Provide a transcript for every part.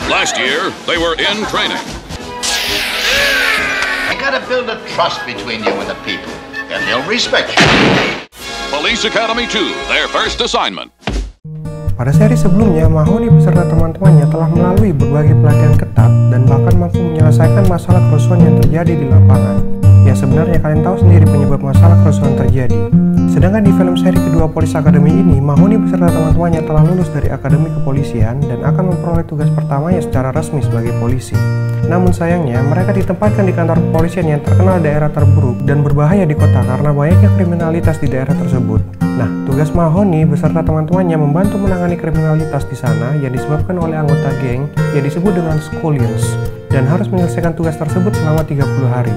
Last year, they were in training. I gotta build a trust between you and the people, and they'll respect you. Police Academy 2, their first assignment. Pada seri sebelumnya, Mahoney beserta teman-temannya telah melalui berbagai pelatihan ketat dan bahkan mampu menyelesaikan masalah kerusuhan yang terjadi di lapangan. Yang sebenarnya kalian tahu sendiri penyebab masalah kerusuhan terjadi. Sedangkan di film seri kedua Police Academy ini, Mahoney beserta teman-temannya telah lulus dari Akademi Kepolisian dan akan memperoleh tugas pertamanya secara resmi sebagai polisi. Namun sayangnya, mereka ditempatkan di kantor kepolisian yang terkenal daerah terburuk dan berbahaya di kota karena banyaknya kriminalitas di daerah tersebut. Nah, tugas Mahoney beserta teman-temannya membantu menangani kriminalitas di sana yang disebabkan oleh anggota geng yang disebut dengan Scullions dan harus menyelesaikan tugas tersebut selama 30 hari.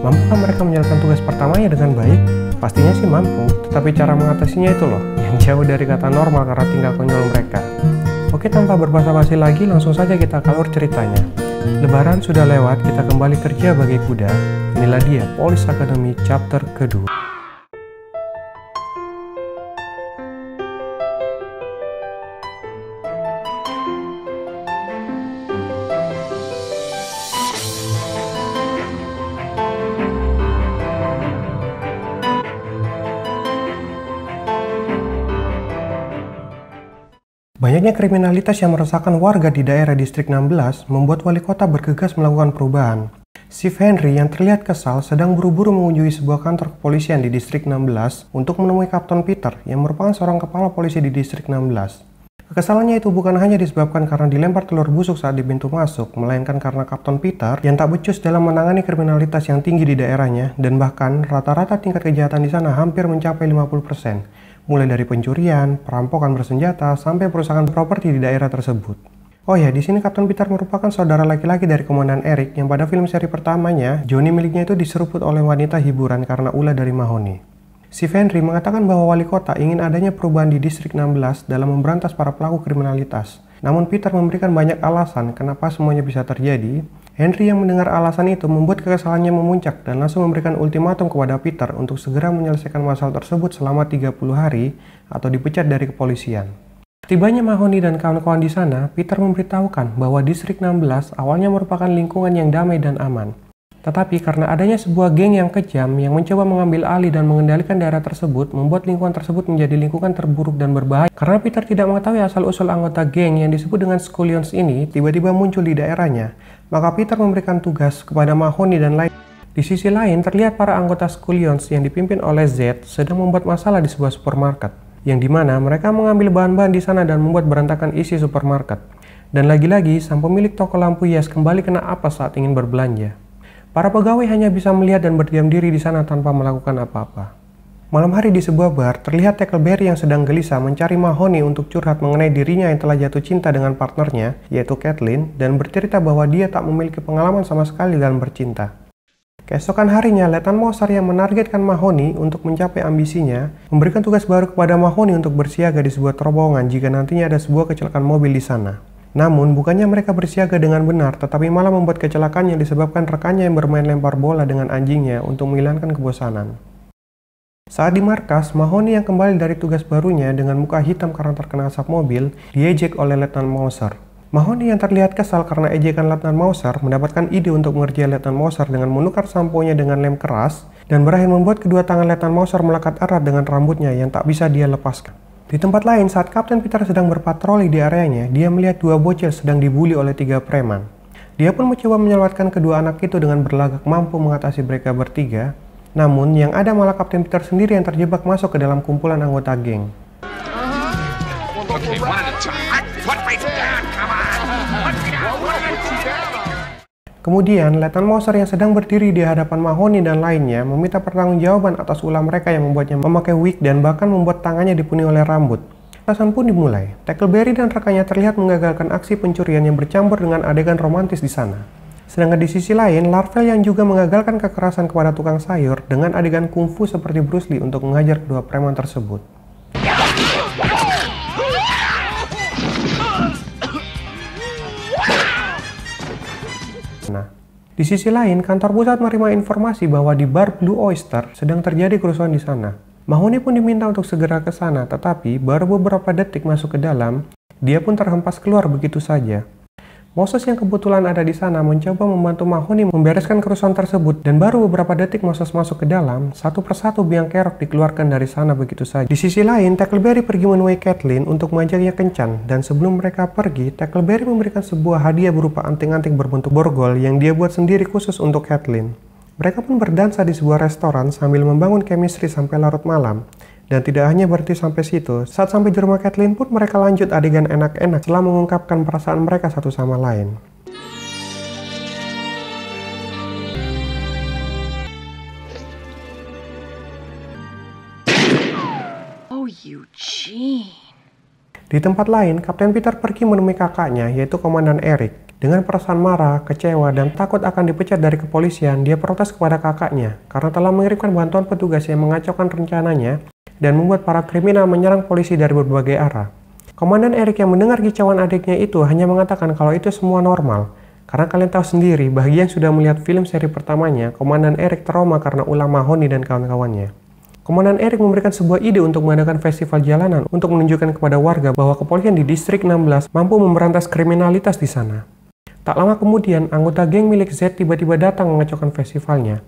Mampukah mereka menyelesaikan tugas pertamanya dengan baik? Pastinya sih mampu, tetapi cara mengatasinya itu loh, yang jauh dari kata normal karena tinggal konyol mereka. Oke, tanpa berbasa-basi lagi, langsung saja kita alur ceritanya. Lebaran sudah lewat, kita kembali kerja bagi kuda. Inilah dia, Police Academy chapter kedua. Banyaknya kriminalitas yang meresahkan warga di daerah Distrik 16 membuat wali kota bergegas melakukan perubahan. Chief Henry yang terlihat kesal sedang buru-buru mengunjungi sebuah kantor kepolisian di Distrik 16 untuk menemui Kapten Peter yang merupakan seorang kepala polisi di Distrik 16. Kekesalannya itu bukan hanya disebabkan karena dilempar telur busuk saat di pintu masuk, melainkan karena Kapten Peter yang tak becus dalam menangani kriminalitas yang tinggi di daerahnya dan bahkan rata-rata tingkat kejahatan di sana hampir mencapai 50%. Mulai dari pencurian, perampokan bersenjata, sampai perusakan properti di daerah tersebut. Oh ya, di sini Kapten Peter merupakan saudara laki-laki dari Komandan Eric yang pada film seri pertamanya, Johnny miliknya itu diseruput oleh wanita hiburan karena ulah dari Mahoney. Chief Henry mengatakan bahwa wali kota ingin adanya perubahan di Distrik 16 dalam memberantas para pelaku kriminalitas. Namun Peter memberikan banyak alasan kenapa semuanya bisa terjadi. Henry yang mendengar alasan itu membuat kekesalannya memuncak dan langsung memberikan ultimatum kepada Peter untuk segera menyelesaikan masalah tersebut selama 30 hari atau dipecat dari kepolisian. Tibanya Mahoney dan kawan-kawan di sana, Peter memberitahukan bahwa Distrik 16 awalnya merupakan lingkungan yang damai dan aman. Tetapi karena adanya sebuah geng yang kejam yang mencoba mengambil alih dan mengendalikan daerah tersebut, membuat lingkungan tersebut menjadi lingkungan terburuk dan berbahaya. Karena Peter tidak mengetahui asal-usul anggota geng yang disebut dengan Scullions ini tiba-tiba muncul di daerahnya, maka Peter memberikan tugas kepada Mahoney dan lain. Di sisi lain, terlihat para anggota Scullions yang dipimpin oleh Z sedang membuat masalah di sebuah supermarket, yang dimana mereka mengambil bahan-bahan di sana dan membuat berantakan isi supermarket. Dan lagi-lagi, sang pemilik toko lampu hias kembali kena apes saat ingin berbelanja. Para pegawai hanya bisa melihat dan berdiam diri di sana tanpa melakukan apa-apa. Malam hari di sebuah bar, terlihat Tackleberry yang sedang gelisah mencari Mahoney untuk curhat mengenai dirinya yang telah jatuh cinta dengan partnernya, yaitu Kathleen, dan bercerita bahwa dia tak memiliki pengalaman sama sekali dalam bercinta. Keesokan harinya, Letnan Moser yang menargetkan Mahoney untuk mencapai ambisinya, memberikan tugas baru kepada Mahoney untuk bersiaga di sebuah terowongan jika nantinya ada sebuah kecelakaan mobil di sana. Namun, bukannya mereka bersiaga dengan benar, tetapi malah membuat kecelakaan yang disebabkan rekannya yang bermain lempar bola dengan anjingnya untuk menghilangkan kebosanan. Saat di markas, Mahoney yang kembali dari tugas barunya dengan muka hitam karena terkena asap mobil, diejek oleh Letnan Moser. Mahoney yang terlihat kesal karena ejekan Letnan Moser mendapatkan ide untuk mengerjai Letnan Moser dengan menukar sampo-nya dengan lem keras dan berakhir membuat kedua tangan Letnan Moser melekat erat dengan rambutnya yang tak bisa dia lepaskan. Di tempat lain, saat Kapten Peter sedang berpatroli di areanya, dia melihat dua bocil sedang dibuli oleh 3 preman. Dia pun mencoba menyelamatkan kedua anak itu dengan berlagak mampu mengatasi mereka bertiga. Namun, yang ada malah Kapten Peter sendiri yang terjebak masuk ke dalam kumpulan anggota geng. Kemudian, Letnan Moser yang sedang berdiri di hadapan Mahoney dan lainnya meminta pertanggungjawaban atas ulah mereka yang membuatnya memakai wig dan bahkan membuat tangannya dipenuhi oleh rambut. Pementasan pun dimulai. Tackleberry dan rekannya terlihat mengagalkan aksi pencurian yang bercampur dengan adegan romantis di sana. Sedangkan di sisi lain, Larvel yang juga mengagalkan kekerasan kepada tukang sayur dengan adegan kungfu seperti Bruce Lee untuk menghajar kedua preman tersebut. Di sisi lain, kantor pusat menerima informasi bahwa di bar Blue Oyster sedang terjadi kerusuhan di sana. Mahoney pun diminta untuk segera ke sana, tetapi baru beberapa detik masuk ke dalam, dia pun terhempas keluar begitu saja. Moses yang kebetulan ada di sana mencoba membantu Mahoney membereskan kerusuhan tersebut, dan baru beberapa detik Moses masuk ke dalam, satu persatu biang kerok dikeluarkan dari sana begitu saja. Di sisi lain, Tackleberry pergi menemui Kathleen untuk mengajaknya kencan, dan sebelum mereka pergi, Tackleberry memberikan sebuah hadiah berupa anting-anting berbentuk borgol yang dia buat sendiri khusus untuk Kathleen. Mereka pun berdansa di sebuah restoran sambil membangun chemistry sampai larut malam. Dan tidak hanya berhenti sampai situ, saat sampai di rumah Kathleen pun mereka lanjut adegan enak-enak setelah mengungkapkan perasaan mereka satu sama lain. Oh, Eugene. Di tempat lain, Kapten Peter pergi menemui kakaknya, yaitu Komandan Eric. Dengan perasaan marah, kecewa, dan takut akan dipecat dari kepolisian, dia protes kepada kakaknya karena telah mengirimkan bantuan petugas yang mengacaukan rencananya dan membuat para kriminal menyerang polisi dari berbagai arah. Komandan Eric yang mendengar kicauan adiknya itu hanya mengatakan kalau itu semua normal. Karena kalian tahu sendiri, bagi yang sudah melihat film seri pertamanya, Komandan Eric trauma karena ulah Mahoney dan kawan-kawannya. Komandan Eric memberikan sebuah ide untuk mengadakan festival jalanan untuk menunjukkan kepada warga bahwa kepolisian di Distrik 16 mampu memberantas kriminalitas di sana. Tak lama kemudian, anggota geng milik Z tiba-tiba datang mengacaukan festivalnya,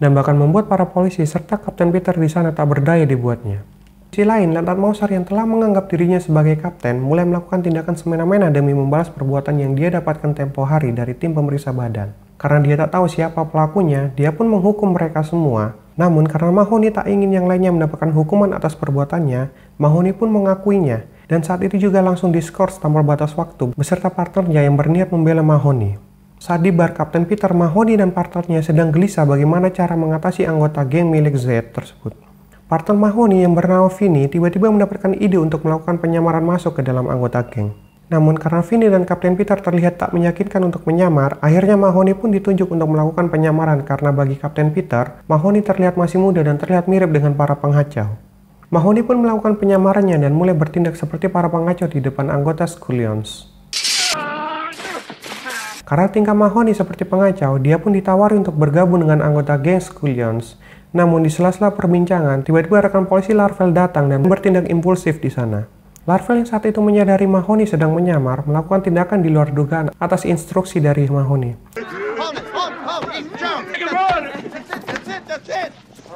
dan bahkan membuat para polisi serta Kapten Peter di sana tak berdaya dibuatnya. Di sisi lain, Lieutenant Mauser yang telah menganggap dirinya sebagai kapten mulai melakukan tindakan semena-mena demi membalas perbuatan yang dia dapatkan tempo hari dari tim pemeriksa badan. Karena dia tak tahu siapa pelakunya, dia pun menghukum mereka semua. Namun karena Mahoney tak ingin yang lainnya mendapatkan hukuman atas perbuatannya, Mahoney pun mengakuinya, dan saat itu juga langsung diskors tanpa batas waktu beserta partnernya yang berniat membela Mahoney. Saat di bar, Kapten Peter, Mahoney, dan partnernya sedang gelisah bagaimana cara mengatasi anggota geng milik Z tersebut. Partner Mahoney yang bernama Vinny tiba-tiba mendapatkan ide untuk melakukan penyamaran masuk ke dalam anggota geng. Namun karena Vinny dan Kapten Peter terlihat tak meyakinkan untuk menyamar, akhirnya Mahoney pun ditunjuk untuk melakukan penyamaran karena bagi Kapten Peter, Mahoney terlihat masih muda dan terlihat mirip dengan para pengacau. Mahoney pun melakukan penyamarannya dan mulai bertindak seperti para pengacau di depan anggota Skullions. Karena tingkah Mahoney seperti pengacau, dia pun ditawari untuk bergabung dengan anggota geng Skullions. Namun di sela-sela perbincangan, tiba-tiba rekan polisi Larvel datang dan bertindak impulsif di sana. Larvel yang saat itu menyadari Mahoney sedang menyamar, melakukan tindakan di luar dugaan atas instruksi dari Mahoney.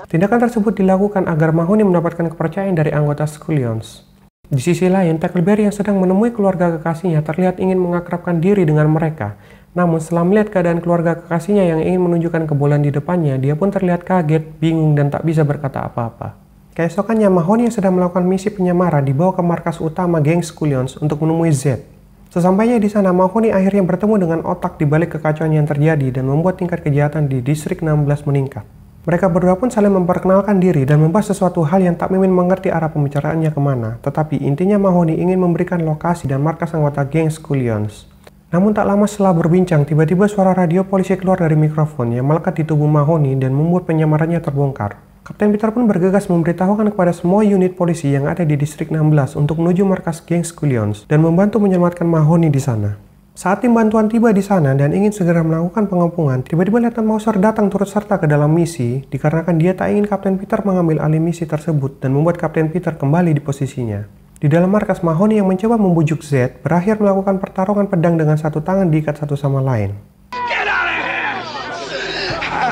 Tindakan tersebut dilakukan agar Mahoney mendapatkan kepercayaan dari anggota Skullions. Di sisi lain, Tackleberry yang sedang menemui keluarga kekasihnya terlihat ingin mengakrabkan diri dengan mereka. Namun setelah melihat keadaan keluarga kekasihnya yang ingin menunjukkan kebolehan di depannya, dia pun terlihat kaget, bingung, dan tak bisa berkata apa-apa. Keesokannya, Mahoney yang sedang melakukan misi penyamaran dibawa ke markas utama geng Skullions untuk menemui Z. Sesampainya di sana, Mahoney akhirnya bertemu dengan otak di balik kekacauan yang terjadi dan membuat tingkat kejahatan di Distrik 16 meningkat. Mereka berdua pun saling memperkenalkan diri dan membahas sesuatu hal yang tak mimin mengerti arah pembicaraannya kemana. Tetapi intinya Mahoney ingin memberikan lokasi dan markas anggota geng Skullions. Namun tak lama setelah berbincang, tiba-tiba suara radio polisi keluar dari mikrofon yang melekat di tubuh Mahoney dan membuat penyamarannya terbongkar. Kapten Peter pun bergegas memberitahukan kepada semua unit polisi yang ada di Distrik 16 untuk menuju markas geng Skullions dan membantu menyelamatkan Mahoney di sana. Saat tim bantuan tiba di sana dan ingin segera melakukan pengepungan, tiba-tiba Lieutenant Mauser datang turut serta ke dalam misi dikarenakan dia tak ingin Kapten Peter mengambil alih misi tersebut dan membuat Kapten Peter kembali di posisinya. Di dalam markas, Mahoney yang mencoba membujuk Z berakhir melakukan pertarungan pedang dengan satu tangan diikat satu sama lain. Get out of here!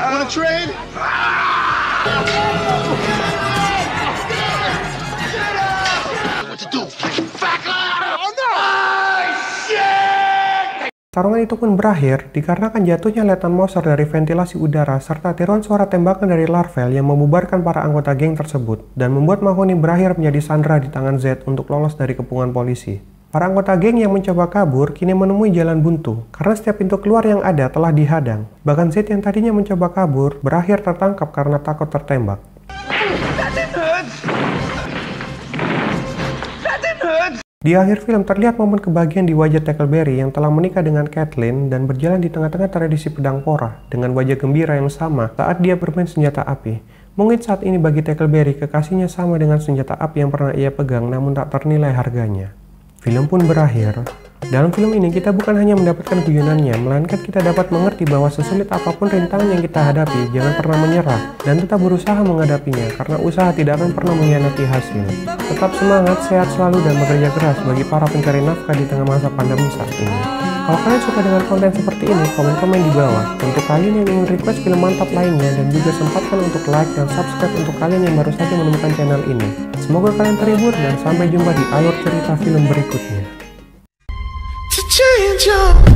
Wanna trade? What to do? Back up! Oh no! Pertarungan itu pun berakhir dikarenakan jatuhnya Lieutenant Mauser dari ventilasi udara serta tiruan suara tembakan dari Larvel yang membubarkan para anggota geng tersebut dan membuat Mahoney berakhir menjadi sandera di tangan Z untuk lolos dari kepungan polisi. Para anggota geng yang mencoba kabur kini menemui jalan buntu karena setiap pintu keluar yang ada telah dihadang. Bahkan Z yang tadinya mencoba kabur berakhir tertangkap karena takut tertembak. Di akhir film terlihat momen kebahagiaan di wajah Tackleberry yang telah menikah dengan Kathleen dan berjalan di tengah-tengah tradisi pedang porah dengan wajah gembira yang sama saat dia bermain senjata api. Mungkin saat ini bagi Tackleberry kekasihnya sama dengan senjata api yang pernah ia pegang namun tak ternilai harganya. Film pun berakhir Dalam film ini kita bukan hanya mendapatkan guyonannya, melainkan kita dapat mengerti bahwa sesulit apapun rintangan yang kita hadapi, jangan pernah menyerah dan tetap berusaha menghadapinya karena usaha tidak akan pernah mengkhianati hasil. Tetap semangat, sehat selalu dan bekerja keras bagi para pencari nafkah di tengah masa pandemi saat ini. Kalau kalian suka dengan konten seperti ini, komen-komen di bawah. Untuk kalian yang ingin request film mantap lainnya dan juga sempatkan untuk like dan subscribe untuk kalian yang baru saja menemukan channel ini. Semoga kalian terhibur dan sampai jumpa di alur cerita film berikutnya. To change your